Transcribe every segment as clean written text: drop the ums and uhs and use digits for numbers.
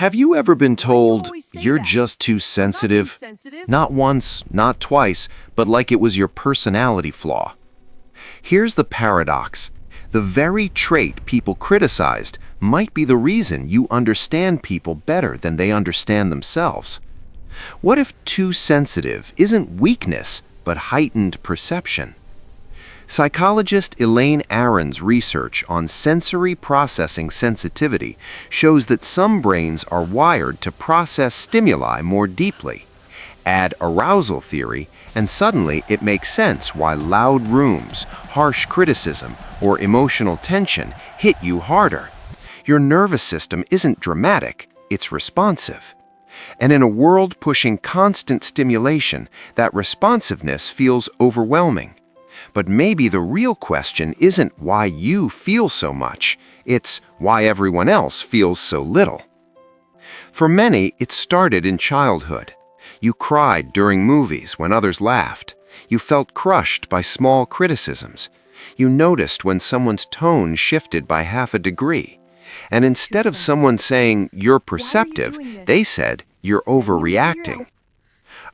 Have you ever been Why do you told always say you're that? just too I'm not too sensitive? sensitive. Not once, not twice, but like it was your personality flaw. Here's the paradox. The very trait people criticized might be the reason you understand people better than they understand themselves. What if too sensitive isn't weakness, but heightened perception? Psychologist Elaine Aron's research on sensory processing sensitivity shows that some brains are wired to process stimuli more deeply. Add arousal theory, and suddenly it makes sense why loud rooms, harsh criticism, or emotional tension hit you harder. Your nervous system isn't dramatic, it's responsive. And in a world pushing constant stimulation, that responsiveness feels overwhelming. But maybe the real question isn't why you feel so much, it's why everyone else feels so little. For many, it started in childhood. You cried during movies when others laughed. You felt crushed by small criticisms. You noticed when someone's tone shifted by half a degree. And instead of someone saying, "You're perceptive," they said, "You're overreacting."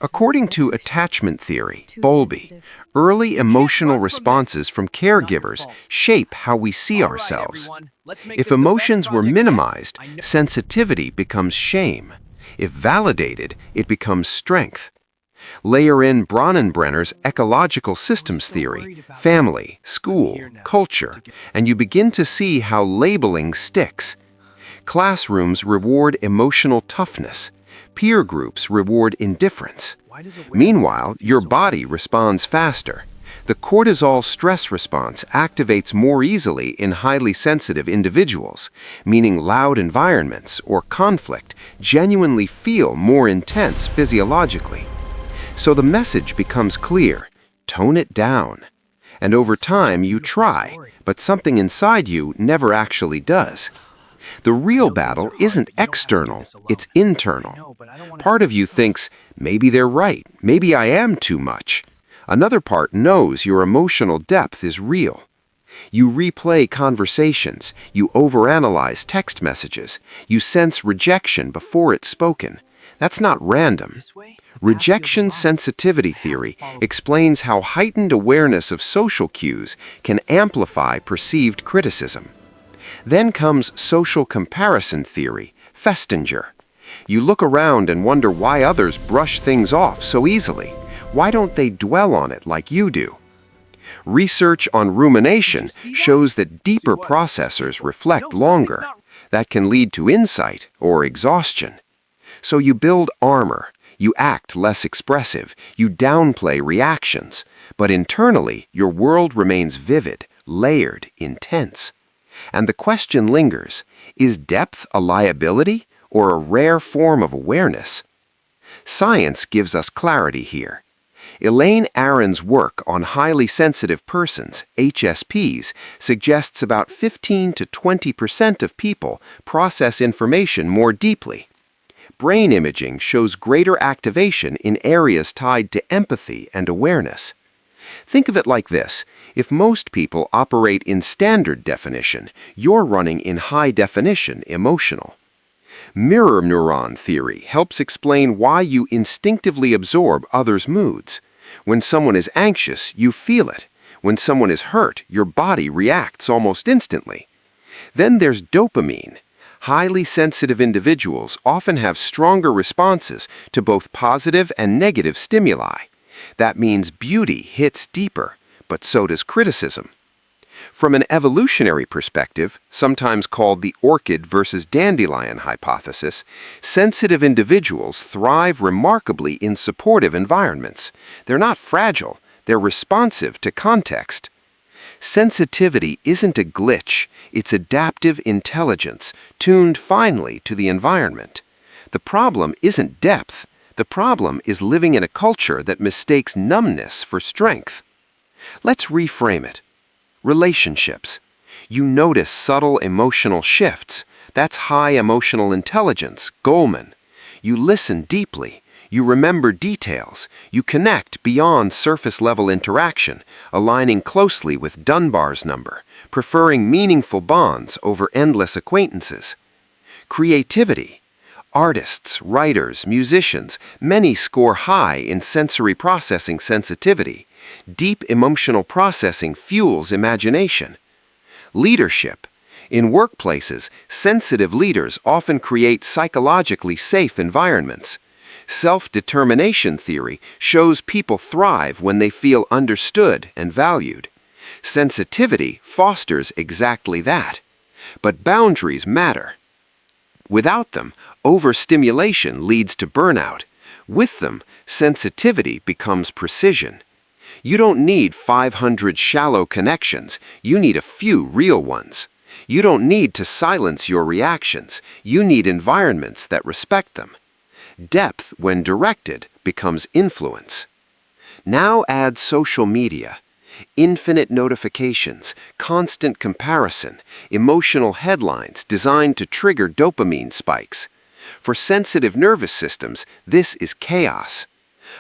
According to attachment theory, Bowlby, early emotional responses from caregivers shape how we see ourselves. If emotions were minimized, sensitivity becomes shame. If validated, it becomes strength. Layer in Bronnenbrenner's ecological systems theory, family, school, culture, and you begin to see how labeling sticks. Classrooms reward emotional toughness. Peer groups reward indifference. Meanwhile, your body responds faster. The cortisol stress response activates more easily in highly sensitive individuals, meaning loud environments or conflict genuinely feel more intense physiologically. So the message becomes clear: tone it down. And over time you try, but something inside you never actually does. The real battle isn't external, it's internal. Part of you thinks, maybe they're right, maybe I am too much. Another part knows your emotional depth is real. You replay conversations, you overanalyze text messages, you sense rejection before it's spoken. That's not random. Rejection sensitivity theory explains how heightened awareness of social cues can amplify perceived criticism. Then comes social comparison theory, Festinger. You look around and wonder why others brush things off so easily. Why don't they dwell on it like you do? Research on rumination shows that deeper processors reflect longer. That can lead to insight or exhaustion. So you build armor, you act less expressive, you downplay reactions, but internally your world remains vivid, layered, intense. And the question lingers, is depth a liability or a rare form of awareness? Science gives us clarity here. Elaine Aron's work on highly sensitive persons, HSPs, suggests about 15 to 20% of people process information more deeply. Brain imaging shows greater activation in areas tied to empathy and awareness. Think of it like this. If most people operate in standard definition, you're running in high definition emotional. Mirror neuron theory helps explain why you instinctively absorb others' moods. When someone is anxious, you feel it. When someone is hurt, your body reacts almost instantly. Then there's dopamine. Highly sensitive individuals often have stronger responses to both positive and negative stimuli. That means beauty hits deeper, but so does criticism. From an evolutionary perspective, sometimes called the orchid versus dandelion hypothesis, sensitive individuals thrive remarkably in supportive environments. They're not fragile, they're responsive to context. Sensitivity isn't a glitch, it's adaptive intelligence, tuned finely to the environment. The problem isn't depth, the problem is living in a culture that mistakes numbness for strength. Let's reframe it. Relationships. You notice subtle emotional shifts. That's high emotional intelligence, Goleman. You listen deeply. You remember details. You connect beyond surface-level interaction, aligning closely with Dunbar's number, preferring meaningful bonds over endless acquaintances. Creativity. Artists, writers, musicians, many score high in sensory processing sensitivity. Deep emotional processing fuels imagination. Leadership. In workplaces, sensitive leaders often create psychologically safe environments. Self-determination theory shows people thrive when they feel understood and valued. Sensitivity fosters exactly that. But boundaries matter. Without them, overstimulation leads to burnout. With them, sensitivity becomes precision. You don't need 500 shallow connections, you need a few real ones. You don't need to silence your reactions, you need environments that respect them. Depth, when directed, becomes influence. Now add social media. Infinite notifications, constant comparison, emotional headlines designed to trigger dopamine spikes. For sensitive nervous systems, this is chaos.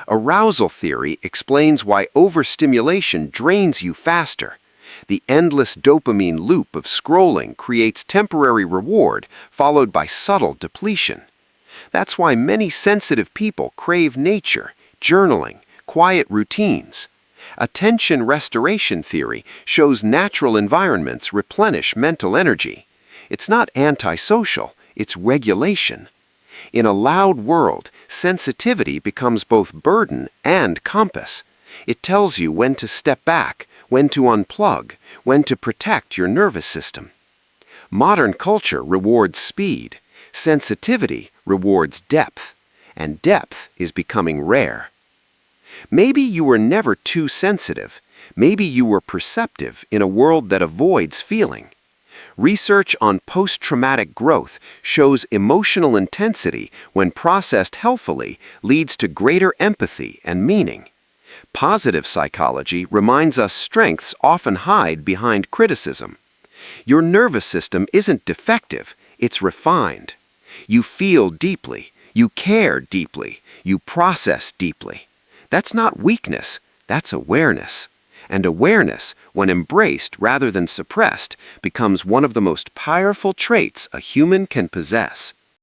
Arousal theory explains why overstimulation drains you faster. The endless dopamine loop of scrolling creates temporary reward followed by subtle depletion. That's why many sensitive people crave nature, journaling, quiet routines. Attention restoration theory shows natural environments replenish mental energy. It's not antisocial, it's regulation. In a loud world, sensitivity becomes both burden and compass. It tells you when to step back, when to unplug, when to protect your nervous system. Modern culture rewards speed. Sensitivity rewards depth. And depth is becoming rare. Maybe you were never too sensitive. Maybe you were perceptive in a world that avoids feeling. Research on post-traumatic growth shows emotional intensity, when processed healthfully, leads to greater empathy and meaning. Positive psychology reminds us strengths often hide behind criticism. Your nervous system isn't defective, it's refined. You feel deeply, you care deeply, you process deeply. That's not weakness, that's awareness. And awareness, when embraced rather than suppressed, becomes one of the most powerful traits a human can possess.